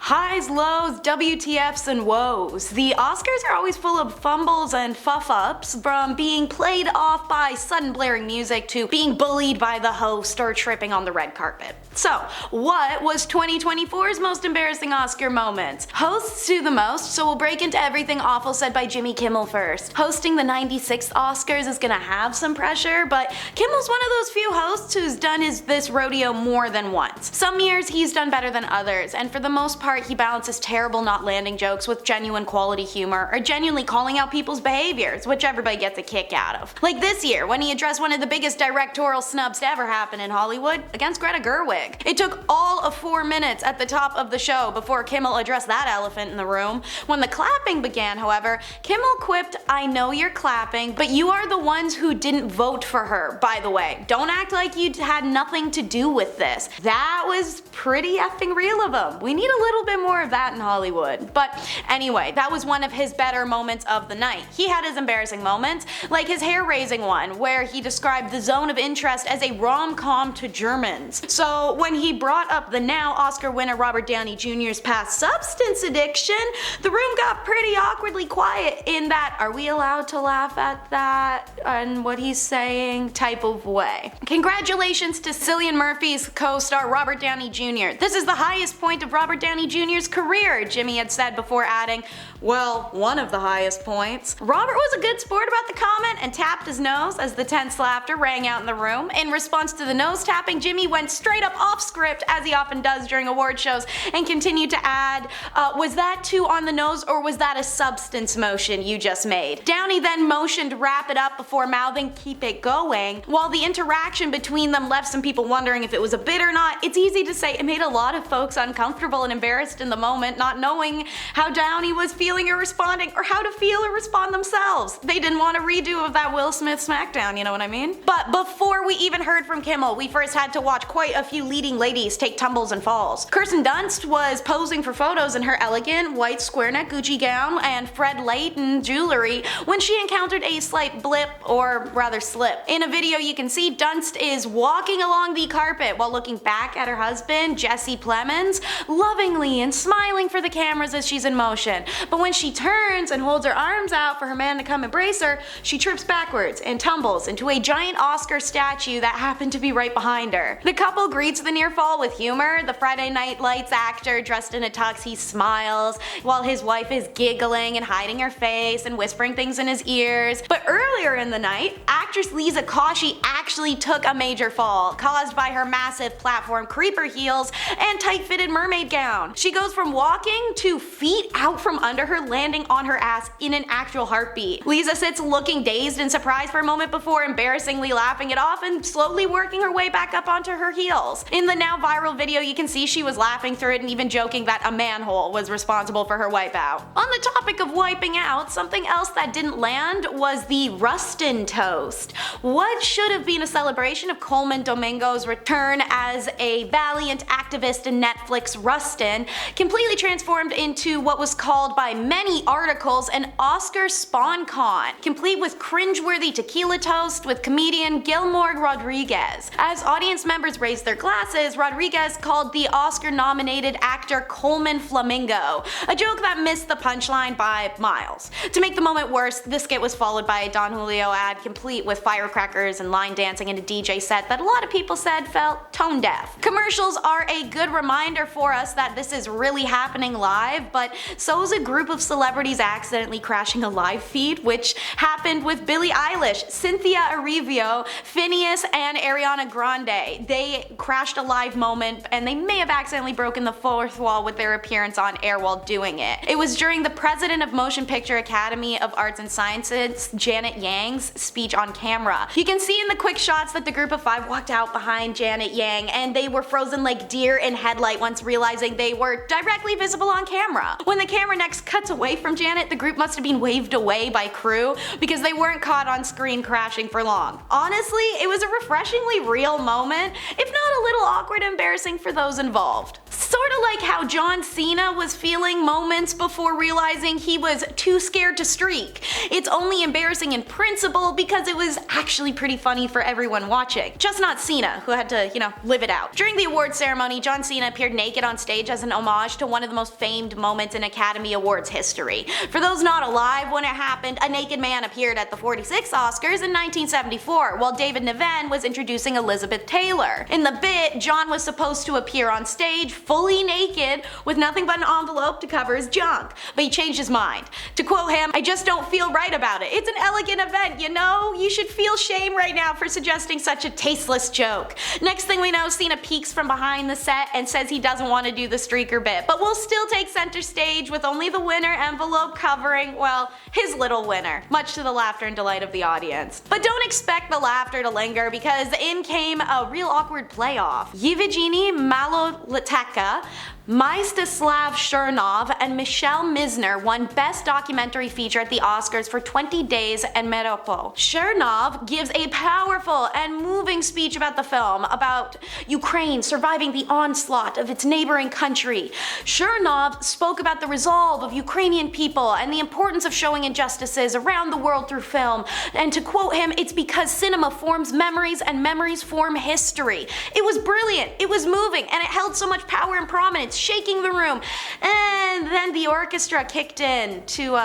Highs, lows, WTFs, and woes. The Oscars are always full of fumbles and fuff-ups, from being played off by sudden blaring music to being bullied by the host or tripping on the red carpet. So, what was 2024's most embarrassing Oscar moment? Hosts do the most, so we'll break into everything awful said by Jimmy Kimmel first. Hosting the 96th Oscars is gonna have some pressure, but Kimmel's one of those few hosts who's done this rodeo more than once. Some years he's done better than others, and for the most part he balances terrible not landing jokes with genuine quality humor, or genuinely calling out people's behaviors, which everybody gets a kick out of. Like this year, when he addressed one of the biggest directorial snubs to ever happen in Hollywood against Greta Gerwig. It took all of 4 minutes at the top of the show before Kimmel addressed that elephant in the room. When the clapping began, however, Kimmel quipped, "I know you're clapping, but you are the ones who didn't vote for her, by the way. Don't act like you had nothing to do with this." That was pretty effing real of him. We need a little bit more of that in Hollywood. But anyway, that was one of his better moments of the night. He had his embarrassing moments, like his hair-raising one, where he described The Zone of Interest as a rom-com to Germans. So when he brought up the now Oscar winner Robert Downey Jr.'s past substance addiction, the room got pretty awkwardly quiet in that "are we allowed to laugh at that and what he's saying" type of way. Congratulations to Cillian Murphy's co-star Robert Downey Jr. This is the highest point of Robert Downey Jr.'s career, Jimmy had said before adding, "well, one of the highest points." Robert was a good sport about the comment and tapped his nose as the tense laughter rang out in the room. In response to the nose tapping, Jimmy went straight up off script, as he often does during award shows, and continued to add, "was that too on the nose, or was that a substance motion you just made?" Downey then motioned to wrap it up before mouthing, "keep it going." While the interaction between them left some people wondering if it was a bit or not, it's easy to say it made a lot of folks uncomfortable and embarrassed in the moment, not knowing how Downey was feeling or responding, or how to feel or respond themselves. They didn't want a redo of that Will Smith smackdown, you know what I mean? But before we even heard from Kimmel, we first had to watch quite a few leading ladies take tumbles and falls. Kirsten Dunst was posing for photos in her elegant white square neck Gucci gown and Fred Leighton jewelry when she encountered a slight blip, or rather slip. In a video you can see Dunst is walking along the carpet while looking back at her husband, Jesse Plemons, lovingly and smiling for the cameras as she's in motion. But when she turns and holds her arms out for her man to come embrace her, she trips backwards and tumbles into a giant Oscar statue that happened to be right behind her. The couple greets the near fall with humor. The Friday Night Lights actor dressed in a tux, he smiles, while his wife is giggling and hiding her face and whispering things in his ears. But earlier in the night, actress Lisa Koshy actually took a major fall, caused by her massive platform creeper heels and tight-fitted mermaid gown. She goes from walking to feet out from under her, landing on her ass in an actual heartbeat. Lisa sits looking dazed and surprised for a moment before embarrassingly laughing it off and slowly working her way back up onto her heels. In the now viral video you can see she was laughing through it and even joking that a manhole was responsible for her wipeout. On the topic of wiping out, something else that didn't land was the Rustin toast. What should have been a celebration of Coleman Domingo's return as a valiant activist in Netflix, Rustin, completely transformed into what was called by many articles an Oscar spawn-con, complete with cringeworthy tequila toast with comedian Gilmore Rodriguez. As audience members raised their glasses, Rodriguez called the Oscar-nominated actor Coleman Flamingo, a joke that missed the punchline by miles. To make the moment worse, this skit was followed by a Don Julio ad complete with firecrackers and line dancing and a DJ set that a lot of people said felt tone deaf. Commercials are a good reminder for us that this is really happening live, but so is a group of celebrities accidentally crashing a live feed, which happened with Billie Eilish, Cynthia Erivo, Phineas, and Ariana Grande. They crashed a live moment and they may have accidentally broken the fourth wall with their appearance on air while doing it. It was during the president of Motion Picture Academy of Arts and Sciences, Janet Yang's speech on camera. You can see in the quick shots that the group of 5 walked out behind Janet Yang and they were frozen like deer in headlight once realizing they were directly visible on camera. When the camera next cuts away from Janet, the group must have been waved away by crew because they weren't caught on screen crashing for long. Honestly, it was a refreshingly real moment, if not a little awkward and embarrassing for those involved. Sort of like how John Cena was feeling moments before realizing he was too scared to streak. It's only embarrassing in principle because it was actually pretty funny for everyone watching. Just not Cena, who had to, live it out. During the awards ceremony, John Cena appeared naked on stage as an homage to one of the most famed moments in Academy Awards history. For those not alive when it happened, a naked man appeared at the 46 Oscars in 1974, while David Niven was introducing Elizabeth Taylor. In the bit, John was supposed to appear on stage fully naked with nothing but an envelope to cover his junk, but he changed his mind. To quote him, "I just don't feel right about it. It's an elegant event, you know? You should feel shame right now for suggesting such a tasteless joke." Next thing we know, Cena peeks from behind the set and says he doesn't want to do the streaker bit, but will still take center stage with only the winner envelope covering, well, his little winner, much to the laughter and delight of the audience. But don't expect the laughter to linger, because in came a real awkward playoff. Yevgeny Maloliteka, Mstislav Chernov, and Michelle Misner won Best Documentary Feature at the Oscars for 20 Days and Mariupol. Chernov gives a powerful and moving speech about the film, about Ukraine surviving the onslaught of its neighboring country. Chernov spoke about the resolve of Ukrainian people and the importance of showing injustices around the world through film, and to quote him, "It's because cinema forms memories and memories form history." It was brilliant, it was moving, and it held so much power and prominence, shaking the room. And then the orchestra kicked in to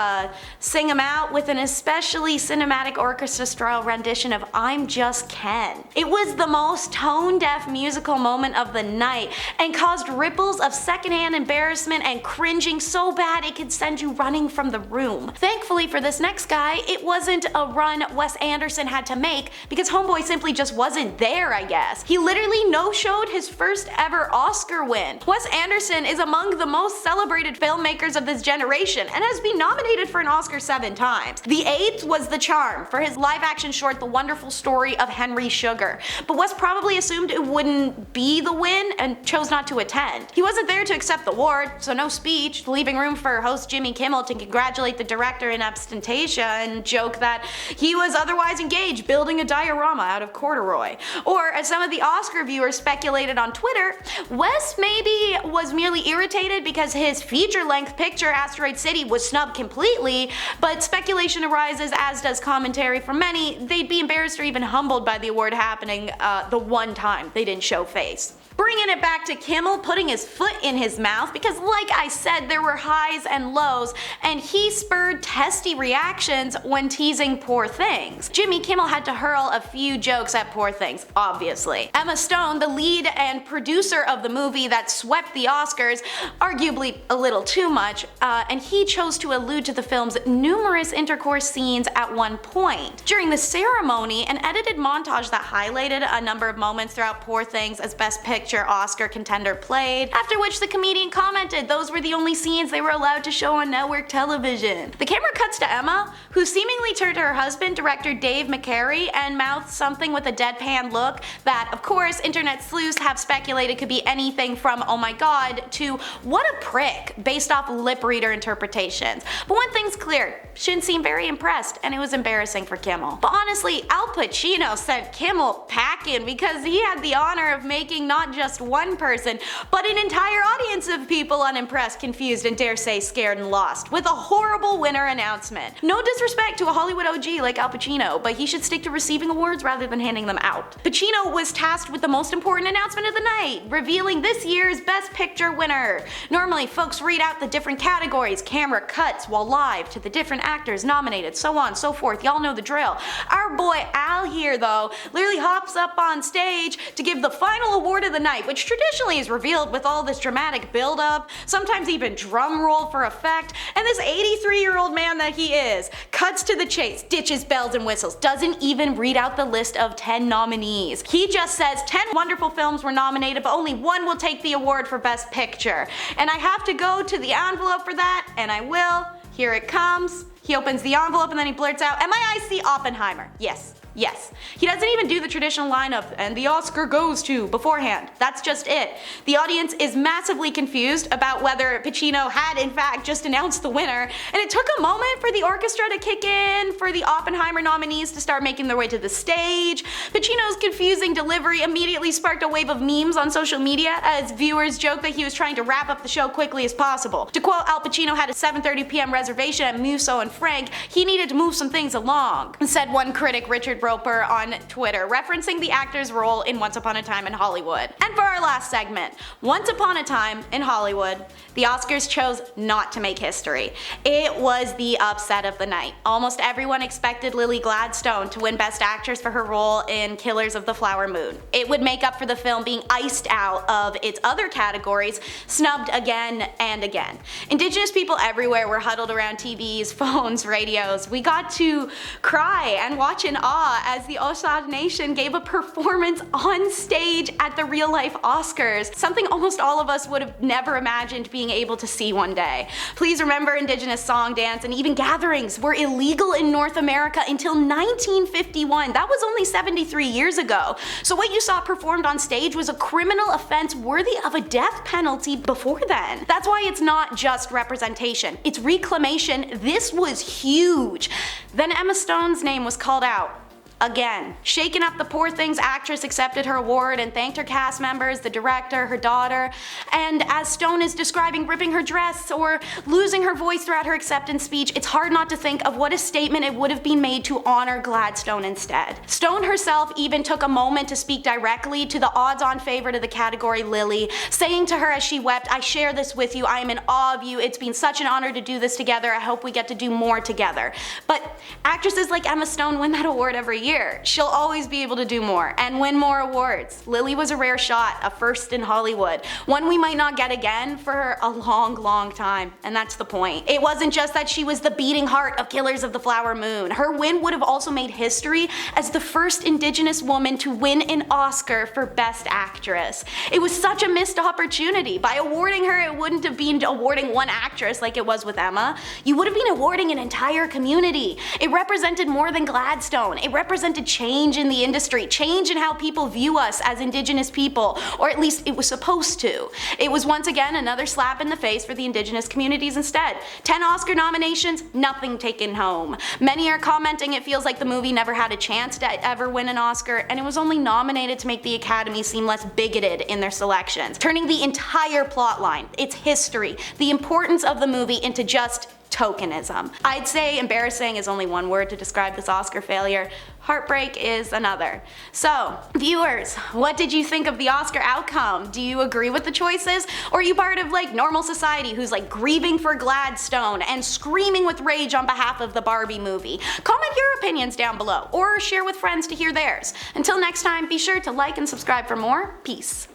sing him out with an especially cinematic orchestra-style rendition of "I'm Just Ken." It was the most tone-deaf musical moment of the night and caused ripples of secondhand embarrassment and cringing so bad it could send you running from the room. Thankfully for this next guy, it wasn't a run Wes Anderson had to make, because homeboy simply just wasn't there, I guess. He literally no-showed his first ever Oscar win. Wes Anderson is among the most celebrated filmmakers of this generation and has been nominated for an Oscar 7 times. The 8th was The Charm, for his live-action short The Wonderful Story of Henry Sugar, but Wes probably assumed it wouldn't be the win and chose not to attend. He wasn't there to accept the award, so no speech, leaving room for host Jimmy Kimmel to congratulate the director in absentia and joke that he was otherwise engaged building a diorama out of corduroy. Or, as some of the Oscar viewers speculated on Twitter, Wes maybe was merely irritated because his feature-length picture Asteroid City was snubbed completely, but speculation arises, as does commentary from many, they'd be embarrassed or even humbled by the award happening the one time they didn't show face. Bringing it back to Kimmel putting his foot in his mouth, because like I said, there were highs and lows, and he spurred testy reactions when teasing Poor Things. Jimmy Kimmel had to hurl a few jokes at Poor Things, obviously. Emma Stone, the lead and producer of the movie that swept the Oscars, arguably a little too much, and he chose to allude to the film's numerous intercourse scenes at one point. During the ceremony, an edited montage that highlighted a number of moments throughout Poor Things as Best Picture Oscar contender played, after which the comedian commented those were the only scenes they were allowed to show on network television. The camera cuts to Emma, who seemingly turned to her husband, director Dave McCary, and mouthed something with a deadpan look that, of course, internet sleuths have speculated could be anything from "oh my god" to "what a prick" based off lip reader interpretations. But one thing's clear, she didn't seem very impressed, and it was embarrassing for Kimmel. But honestly, Al Pacino sent Kimmel packing because he had the honor of making not just one person, but an entire audience of people unimpressed, confused, and dare say scared and lost, with a horrible winner announcement. No disrespect to a Hollywood OG like Al Pacino, but he should stick to receiving awards rather than handing them out. Pacino was tasked with the most important announcement of the night, revealing this year's Best Picture winner. Normally, folks read out the different categories, camera cuts while live to the different actors nominated, so on, so forth. Y'all know the drill. Our boy Al here, though, literally hops up on stage to give the final award of the night, which traditionally is revealed with all this dramatic build-up, sometimes even drum roll for effect, and this 83-year-old man that he is cuts to the chase, ditches bells and whistles, doesn't even read out the list of 10 nominees. He just says 10 wonderful films were nominated, but only one will take the award for Best Picture. And I have to go to the envelope for that, and I will. Here it comes. He opens the envelope and then he blurts out, "Am I see Oppenheimer?" Yes. Yes. He doesn't even do the traditional line of, and the Oscar goes to, beforehand. That's just it. The audience is massively confused about whether Pacino had in fact just announced the winner, and it took a moment for the orchestra to kick in, for the Oppenheimer nominees to start making their way to the stage. Pacino's confusing delivery immediately sparked a wave of memes on social media as viewers joked that he was trying to wrap up the show quickly as possible. To quote, Al Pacino had a 7:30 p.m. reservation at Musso and Frank. He needed to move some things along, said one critic, Richard Roper, on Twitter, referencing the actor's role in Once Upon a Time in Hollywood. And for our last segment, Once Upon a Time in Hollywood, the Oscars chose not to make history. It was the upset of the night. Almost everyone expected Lily Gladstone to win Best Actress for her role in Killers of the Flower Moon. It would make up for the film being iced out of its other categories, snubbed again and again. Indigenous people everywhere were huddled around TVs, phones, radios. We got to cry and watch in awe as the Osage Nation gave a performance on stage at the real-life Oscars, something almost all of us would have never imagined being able to see one day. Please remember, Indigenous song, dance, and even gatherings were illegal in North America until 1951. That was only 73 years ago. So what you saw performed on stage was a criminal offense worthy of a death penalty before then. That's why it's not just representation, it's reclamation. This was huge. Then Emma Stone's name was called out. Again. Shaken Up the Poor Things actress accepted her award and thanked her cast members, the director, her daughter, and as Stone is describing ripping her dress or losing her voice throughout her acceptance speech, it's hard not to think of what a statement it would have been made to honor Gladstone instead. Stone herself even took a moment to speak directly to the odds-on favorite of the category, Lily, saying to her as she wept, "I share this with you, I am in awe of you, it's been such an honor to do this together, I hope we get to do more together." But actresses like Emma Stone win that award every year. She'll always be able to do more and win more awards. Lily was a rare shot, a first in Hollywood, one we might not get again for a long time, and that's the point. It wasn't just that she was the beating heart of Killers of the Flower Moon. Her win would have also made history as the first Indigenous woman to win an Oscar for Best Actress. It was such a missed opportunity. By awarding her, it wouldn't have been awarding one actress like it was with Emma. You would have been awarding an entire community. It represented more than Gladstone. It represented change in the industry, change in how people view us as Indigenous people, or at least it was supposed to. It was once again another slap in the face for the Indigenous communities instead. 10 Oscar nominations, nothing taken home. Many are commenting it feels like the movie never had a chance to ever win an Oscar, and it was only nominated to make the Academy seem less bigoted in their selections, turning the entire plotline, its history, the importance of the movie into just tokenism. I'd say embarrassing is only one word to describe this Oscar failure. Heartbreak is another. So, viewers, what did you think of the Oscar outcome? Do you agree with the choices? Or are you part of like normal society who's like grieving for Gladstone and screaming with rage on behalf of the Barbie movie? Comment your opinions down below or share with friends to hear theirs. Until next time, be sure to like and subscribe for more. Peace.